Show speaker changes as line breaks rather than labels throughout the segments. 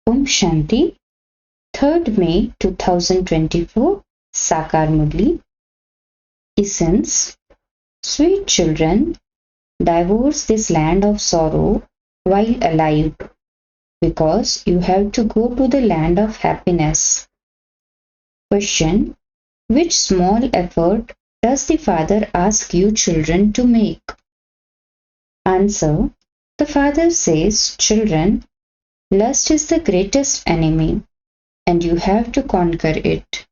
Om Shanti, 3rd May 2024, Sakar Murli. Essence: Sweet children, divorce this land of sorrow while alive, because you have to go to the land of happiness. Question: which small effort does the Father ask you children to make? Answer: the Father says, children, lust is the greatest enemy, and you have to conquer it.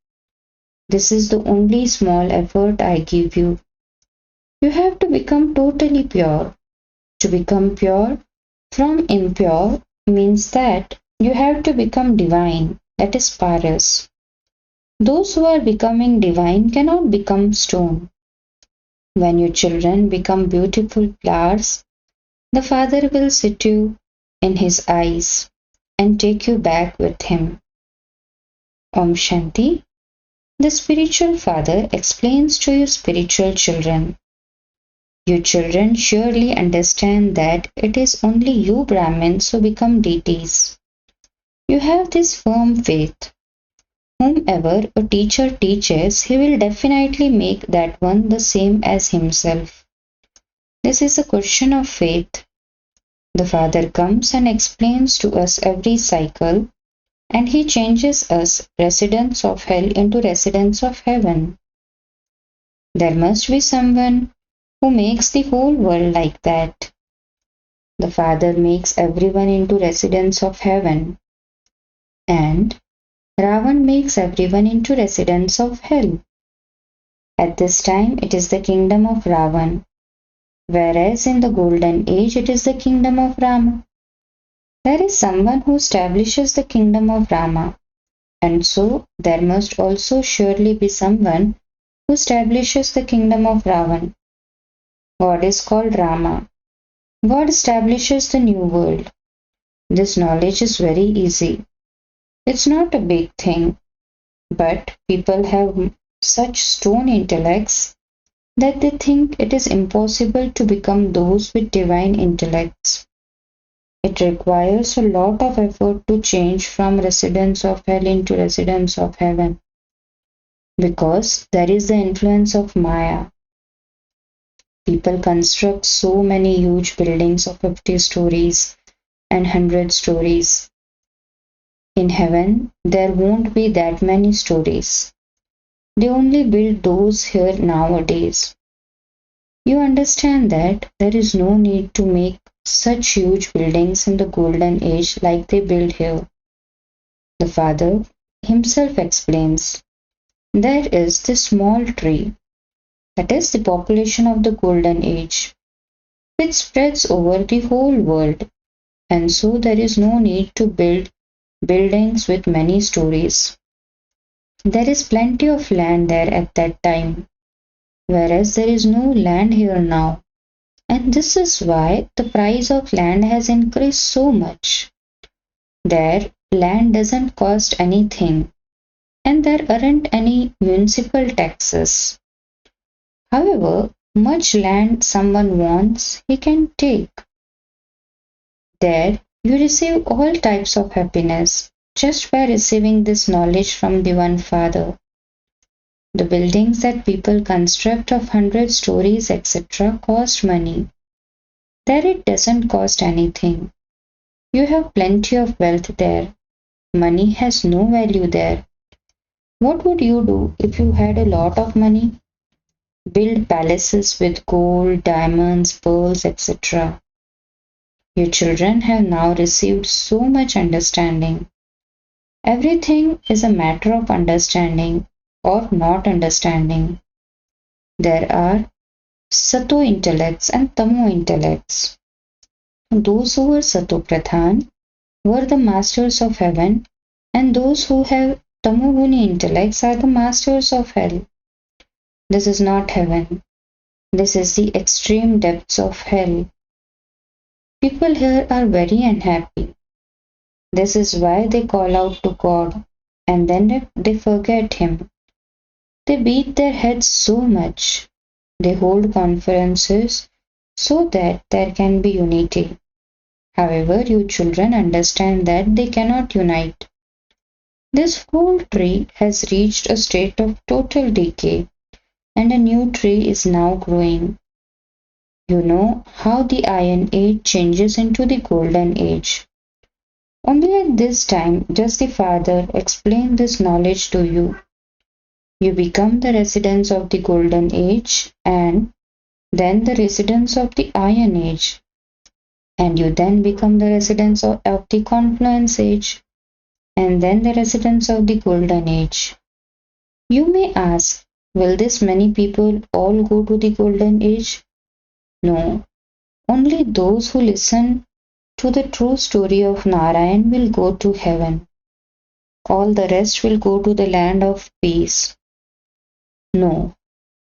This is the only small effort I give you. You have to become totally pure. To become pure from impure means that you have to become divine, that is paras. Those who are becoming divine cannot become stone. When your children become beautiful flowers, the Father will sit you in his eyes and take you back with him. Om Shanti. The spiritual father explains to you spiritual children. You children surely understand that it is only you Brahmins who become deities. You have this firm faith. Whomever a teacher teaches, he will definitely make that one the same as himself. This is a question of faith. The Father comes and explains to us every cycle, and he changes us residents of hell into residents of heaven. There must be someone who makes the whole world like that. The Father makes everyone into residents of heaven, and Ravan makes everyone into residents of hell. At this time it is the kingdom of Ravan, whereas in the golden age it is the kingdom of Rama. There is someone who establishes the kingdom of Rama, and so there must also surely be someone who establishes the kingdom of Ravan. God is called Rama. God establishes the new world. This knowledge is very easy. It's not a big thing, but people have such stone intellects that they think it is impossible to become those with divine intellects. It requires a lot of effort to change from residents of hell into residents of heaven, because there is the influence of Maya. People construct so many huge buildings of 50 stories and 100 stories. In heaven, there won't be that many stories. They only build those here nowadays. You understand that there is no need to make such huge buildings in the golden age like they build here. The Father himself explains, there is this small tree, that is the population of the golden age, which spreads over the whole world, and so there is no need to build buildings with many stories. There is plenty of land there at that time, whereas there is no land here now. And this is why the price of land has increased so much. There, land doesn't cost anything, and there aren't any municipal taxes. However, much land someone wants, he can take. There, you receive all types of happiness just by receiving this knowledge from the One Father. The buildings that people construct of 100 stories, etc., cost money. There it doesn't cost anything. You have plenty of wealth there. Money has no value there. What would you do if you had a lot of money? Build palaces with gold, diamonds, pearls, etc. Your children have now received so much understanding. Everything is a matter of understanding or not understanding. There are Sato intellects and Tamo intellects. Those who were Sato Pradhan were the masters of heaven, and those who have Tamoguni intellects are the masters of hell. This is not heaven. This is the extreme depths of hell. People here are very unhappy. This is why they call out to God, and then they forget Him. They beat their heads so much. They hold conferences so that there can be unity. However, you children understand that they cannot unite. This whole tree has reached a state of total decay, and a new tree is now growing. You know how the Iron Age changes into the Golden Age. Only at this time does the Father explain this knowledge to you. You become the residents of the Golden Age and then the residents of the Iron Age, and you then become the residents of the Confluence Age, and then the residents of the Golden Age. You may ask, will this many people all go to the Golden Age? No, only those who listen to the true story of Narayan will go to heaven. All the rest will go to the land of peace. No,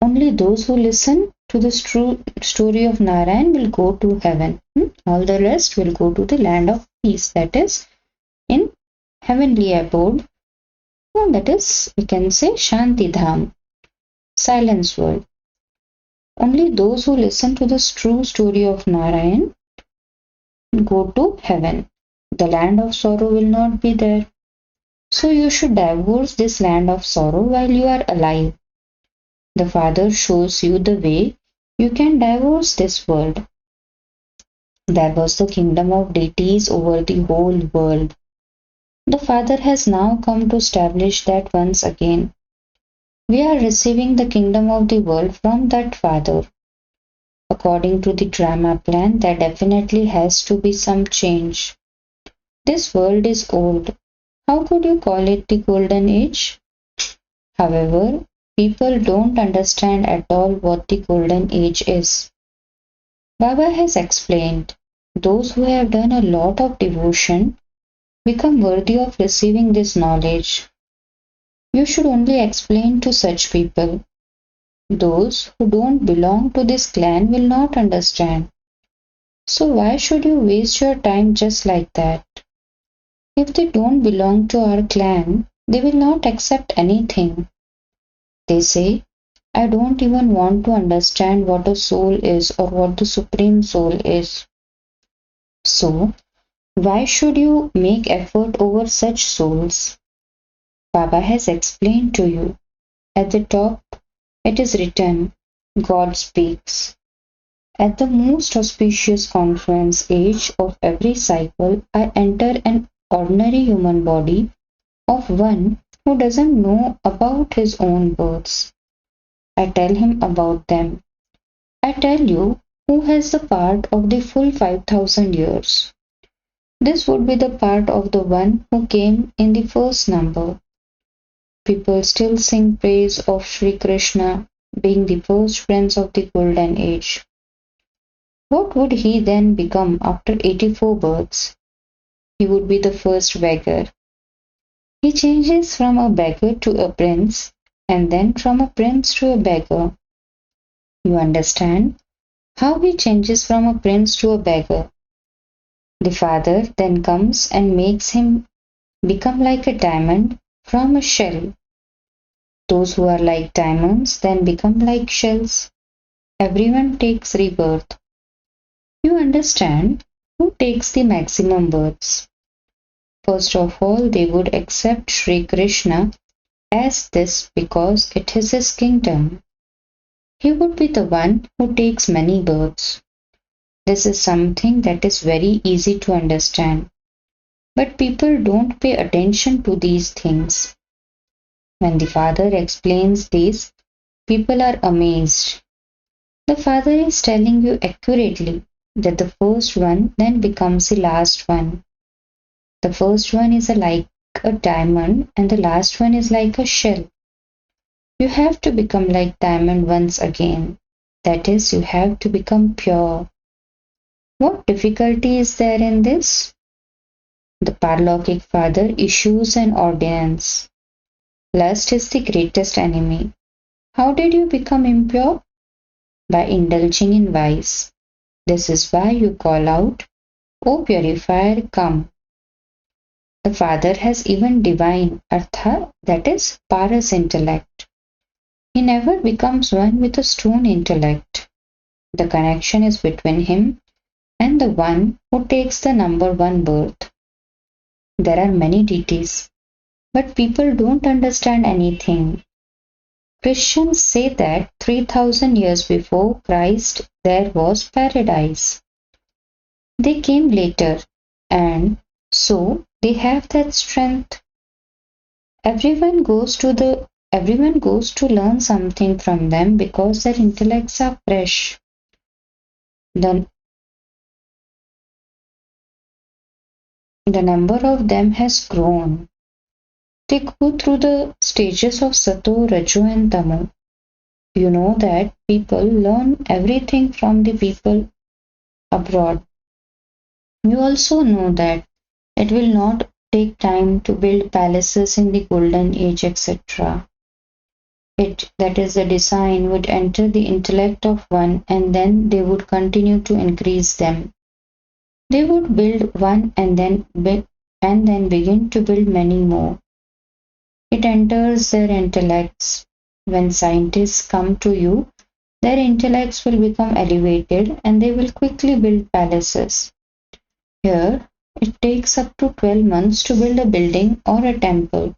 only those who listen to the true story of Narayan will go to heaven. All the rest will go to the land of peace, that is, in heavenly abode. Well, that is, we can say Shanti Dham, silence world. Only those who listen to the true story of Narayan go to heaven. The land of sorrow will not be there. So you should divorce this land of sorrow while you are alive. The Father shows you the way you can divorce this world. There was the kingdom of deities over the whole world. The Father has now come to establish that once again. We are receiving the kingdom of the world from that Father. According to the drama plan, there definitely has to be some change. This world is old. How could you call it the Golden Age? However, people don't understand at all what the Golden Age is. Baba has explained, those who have done a lot of devotion become worthy of receiving this knowledge. You should only explain to such people. Those who don't belong to this clan will not understand. So why should you waste your time just like that? If they don't belong to our clan, they will not accept anything. They say, I don't even want to understand what a soul is or what the Supreme Soul is. So, why should you make effort over such souls? Baba has explained to you. At the top, it is written, God speaks. At the most auspicious confluence age of every cycle, I enter an ordinary human body of one who doesn't know about his own births. I tell him about them. I tell you who has the part of the full 5,000 years. This would be the part of the one who came in the first number. People still sing praise of Sri Krishna being the first prince of the Golden Age. What would he then become after 84 births? He would be the first beggar. He changes from a beggar to a prince, and then from a prince to a beggar. You understand how he changes from a prince to a beggar. The Father then comes and makes him become like a diamond from a shell. Those who are like diamonds then become like shells. Everyone takes rebirth. You understand who takes the maximum births. First of all, they would accept Sri Krishna as this because it is his kingdom. He would be the one who takes many births. This is something that is very easy to understand. But people don't pay attention to these things. When the Father explains this, people are amazed. The Father is telling you accurately that the first one then becomes the last one. The first one is like a diamond and the last one is like a shell. You have to become like diamond once again. That is, you have to become pure. What difficulty is there in this? The Paralaukic Father issues an ordinance. Lust is the greatest enemy. How did you become impure? By indulging in vice. This is why you call out, O purifier, come. The Father has even divine, artha, that is, paras intellect. He never becomes one with a stone intellect. The connection is between him and the one who takes the number one birth. There are many deities, but people don't understand anything. Christians say that 3000 years before Christ there was paradise. They came later, and so they have that strength. Everyone goes to learn something from them because their intellects are fresh. The, the number of them has grown. They go through the stages of Sato, Rajo, and Tamo. You know that people learn everything from the people abroad. You also know that it will not take time to build palaces in the golden age, etc. It, that is, the design would enter the intellect of one and then they would continue to increase them. They would build one and then begin to build many more. It enters their intellects. When scientists come to you, their intellects will become elevated and they will quickly build palaces. Here, it takes up to 12 months to build a building or a temple.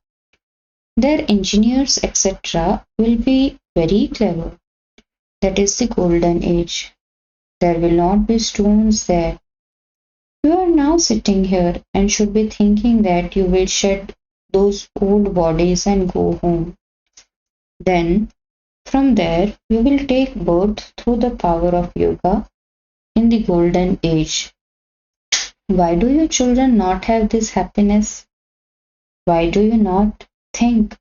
Their engineers, etc., will be very clever. That is the golden age. There will not be stones there. You are now sitting here and should be thinking that you will shed those old bodies and go home. Then, from there, you will take birth through the power of yoga in the golden age. Why do you children not have this happiness? Why do you not think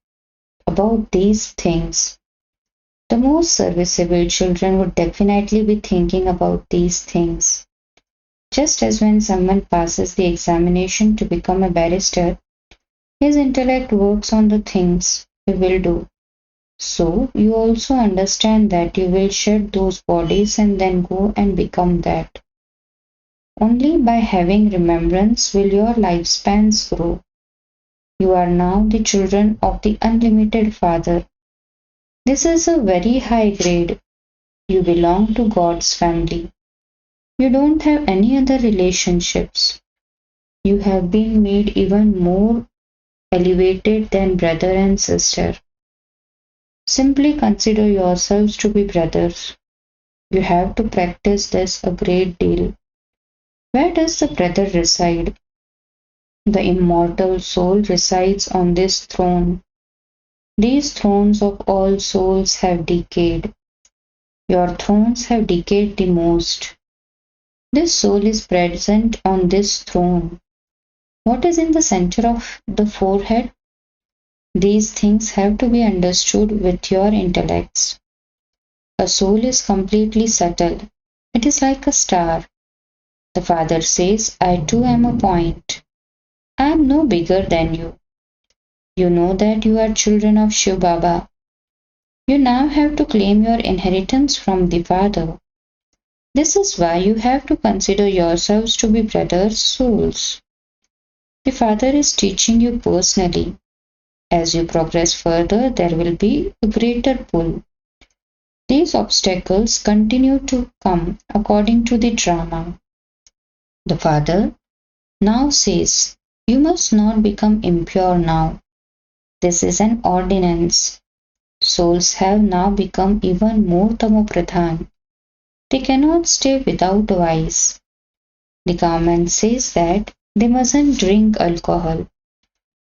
about these things? The most serviceable children would definitely be thinking about these things. Just as when someone passes the examination to become a barrister, his intellect works on the things he will do. So you also understand that you will shed those bodies and then go and become that. Only by having remembrance will your lifespans grow. You are now the children of the unlimited Father. This is a very high grade. You belong to God's family. You don't have any other relationships. You have been made even more elevated than brother and sister. Simply consider yourselves to be brothers. You have to practice this a great deal. Where does the brother reside? The immortal soul resides on this throne. These thrones of all souls have decayed. Your thrones have decayed the most. This soul is present on this throne. What is in the center of the forehead? These things have to be understood with your intellects. A soul is completely subtle. It is like a star. The Father says, I too am a point. I am no bigger than you. You know that you are children of Shiv Baba. You now have to claim your inheritance from the Father. This is why you have to consider yourselves to be brothers' souls. The Father is teaching you personally. As you progress further, there will be a greater pull. These obstacles continue to come according to the drama. The Father now says, you must not become impure now. This is an ordinance. Souls have now become even more tamopradhan. They cannot stay without vice. The government says that they mustn't drink alcohol.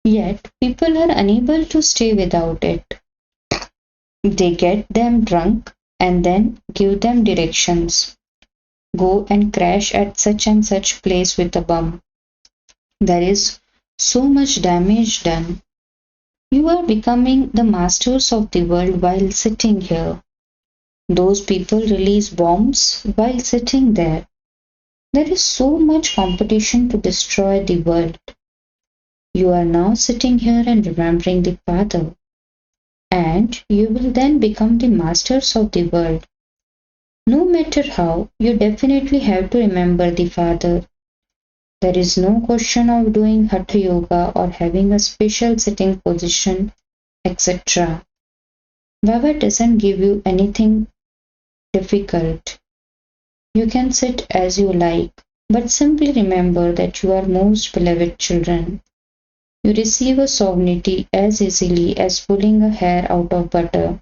Yet people are unable to stay without it. They get them drunk and then give them directions. Go and crash at such and such place with a bomb. There is so much damage done. You are becoming the masters of the world while sitting here. Those people release bombs while sitting there. There is so much competition to destroy the world. You are now sitting here and remembering the Father, and you will then become the masters of the world. No matter how, you definitely have to remember the Father. There is no question of doing Hatha Yoga or having a special sitting position, etc. Baba doesn't give you anything difficult. You can sit as you like. but simply remember that you are most beloved children. You receive a sovereignty as easily as pulling a hair out of butter.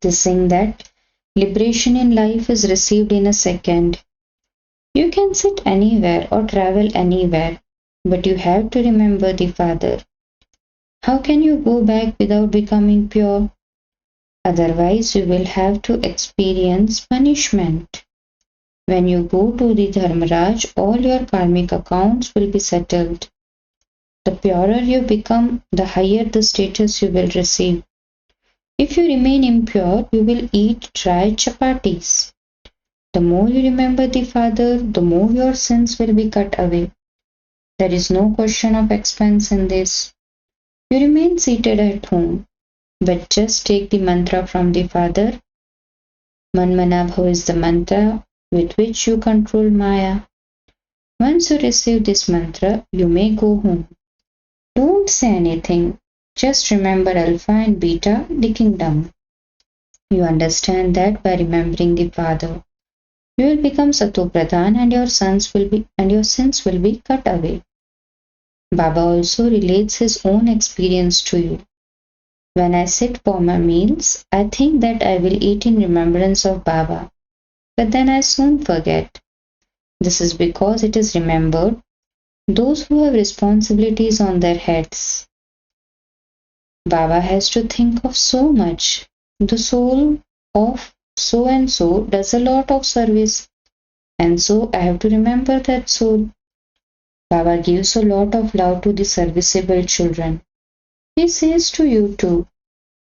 They sing that liberation in life is received in a second. You can sit anywhere or travel anywhere, but you have to remember the Father. How can you go back without becoming pure? Otherwise, you will have to experience punishment. When you go to the Dharmaraj, all your karmic accounts will be settled. The purer you become, the higher the status you will receive. If you remain impure, you will eat dry chapatis. The more you remember the Father, the more your sins will be cut away. There is no question of expense in this. You remain seated at home, but just take the mantra from the Father. Manmanabhav is the mantra with which you control Maya. Once you receive this mantra, you may go home. Don't say anything. Just remember Alpha and Beta, the kingdom. You understand that by remembering the Father, you will become Satopradhan and your sins will be cut away. Baba also relates his own experience to you. When I sit for my meals, I think that I will eat in remembrance of Baba, but then I soon forget. This is because it is remembered those who have responsibilities on their heads. Baba has to think of so much. The soul of so and so does a lot of service, and so I have to remember that soul. Baba gives a lot of love to the serviceable children. He says to you too,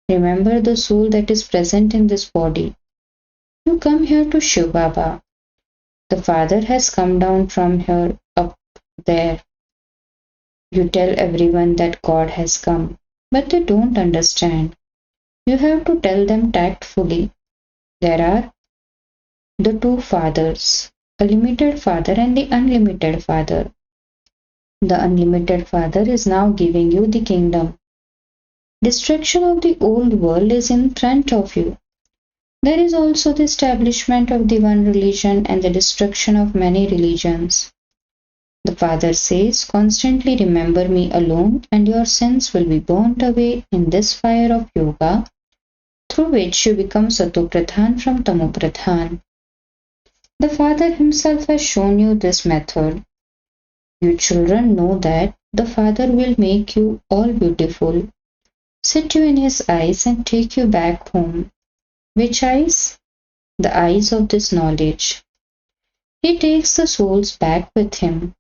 remember the soul that is present in this body. You come here to Shiv Baba. The Father has come down from here up there. You tell everyone that God has come, but they don't understand. You have to tell them tactfully. There are the two fathers, a limited father and the unlimited father. The unlimited Father is now giving you the kingdom. Destruction of the old world is in front of you. There is also the establishment of the one religion and the destruction of many religions. The Father says, constantly remember me alone and your sins will be burnt away in this fire of yoga, through which you become Satopradhan from Tamopradhan. The Father himself has shown you this method. You children know that the Father will make you all beautiful, sit you in his eyes and take you back home. Which eyes? The eyes of this knowledge. He takes the souls back with him.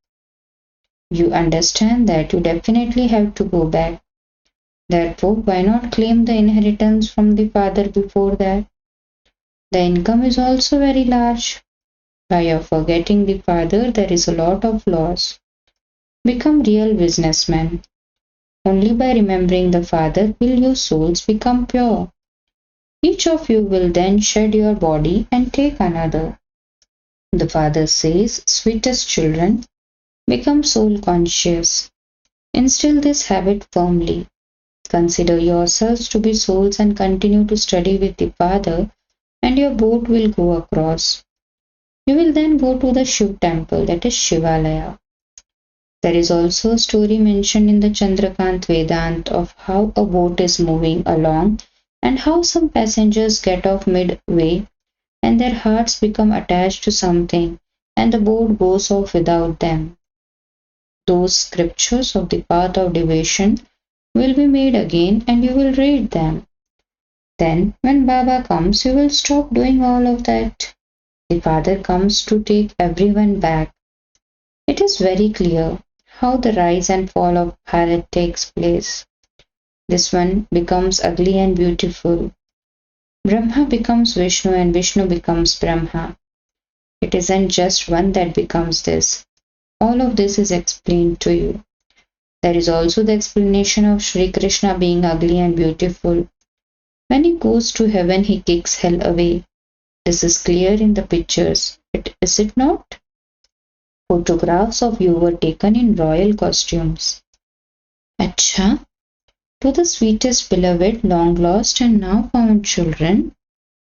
You understand that you definitely have to go back. Therefore, why not claim the inheritance from the Father before that? The income is also very large. By your forgetting the Father, there is a lot of loss. Become real businessmen. Only by remembering the Father will your souls become pure. Each of you will then shed your body and take another. The Father says, sweetest children, become soul conscious. Instill this habit firmly. Consider yourselves to be souls and continue to study with the Father, and your boat will go across. You will then go to the Shiv temple, that is Shivalaya. There is also a story mentioned in the Chandrakant Vedant of how a boat is moving along and how some passengers get off midway and their hearts become attached to something and the boat goes off without them. Those scriptures of the path of devotion will be made again and you will read them. Then, when Baba comes, you will stop doing all of that. The Father comes to take everyone back. It is very clear how the rise and fall of Bharat takes place. This one becomes ugly and beautiful. Brahma becomes Vishnu and Vishnu becomes Brahma. It isn't just one that becomes this. All of this is explained to you. There is also the explanation of Sri Krishna being ugly and beautiful. When he goes to heaven, he kicks hell away. This is clear in the pictures, is it not? Photographs of you were taken in royal costumes. Acha, to the sweetest beloved, long lost and now found children,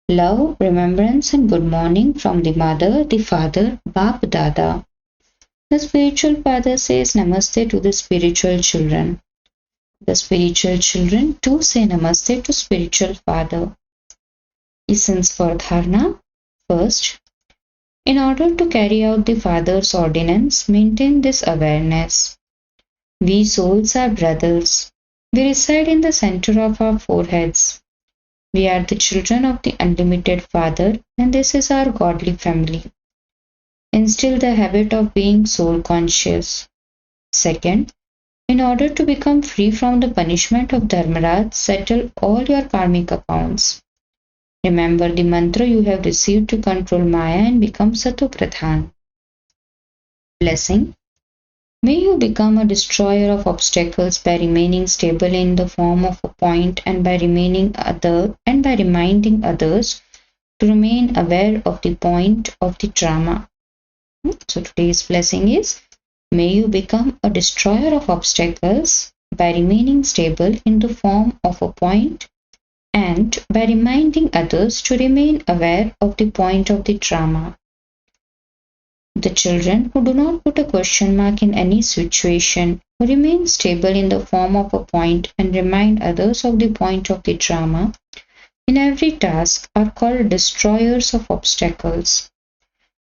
love, remembrance and good morning from the mother, the father, Bap Dada. The spiritual father says namaste to the spiritual children. The spiritual children too say namaste to spiritual father. Essence for dharana. First, in order to carry out the father's ordinance, maintain this awareness. We souls are brothers. We reside in the center of our foreheads. We are the children of the unlimited Father, and this is our godly family. Instill the habit of being soul conscious. Second, in order to become free from the punishment of Dharmaraj, settle all your karmic accounts. Remember the mantra you have received to control Maya and become Sato Pradhan. Blessing. May you become a destroyer of obstacles by remaining stable in the form of a point and by reminding others to remain aware of the point of the drama. So today's blessing is, may you become a destroyer of obstacles by remaining stable in the form of a point and by reminding others to remain aware of the point of the drama. The children who do not put a question mark in any situation, who remain stable in the form of a point and remind others of the point of the drama, in every task are called destroyers of obstacles.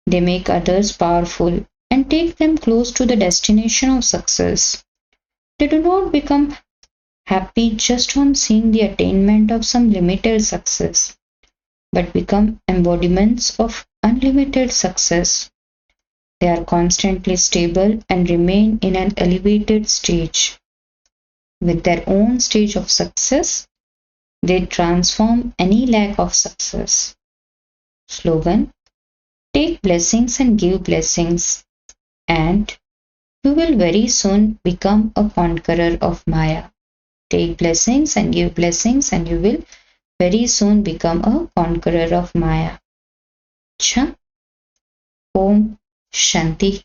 They make others powerful and take them close to the destination of success. They do not become happy just on seeing the attainment of some limited success, but become embodiments of unlimited success. They are constantly stable and remain in an elevated stage. With their own stage of success, they transform any lack of success. Slogan: take blessings and give blessings, and you will very soon become a conqueror of Maya. Take blessings and give blessings, and you will very soon become a conqueror of Maya. Cha. Om Shanti.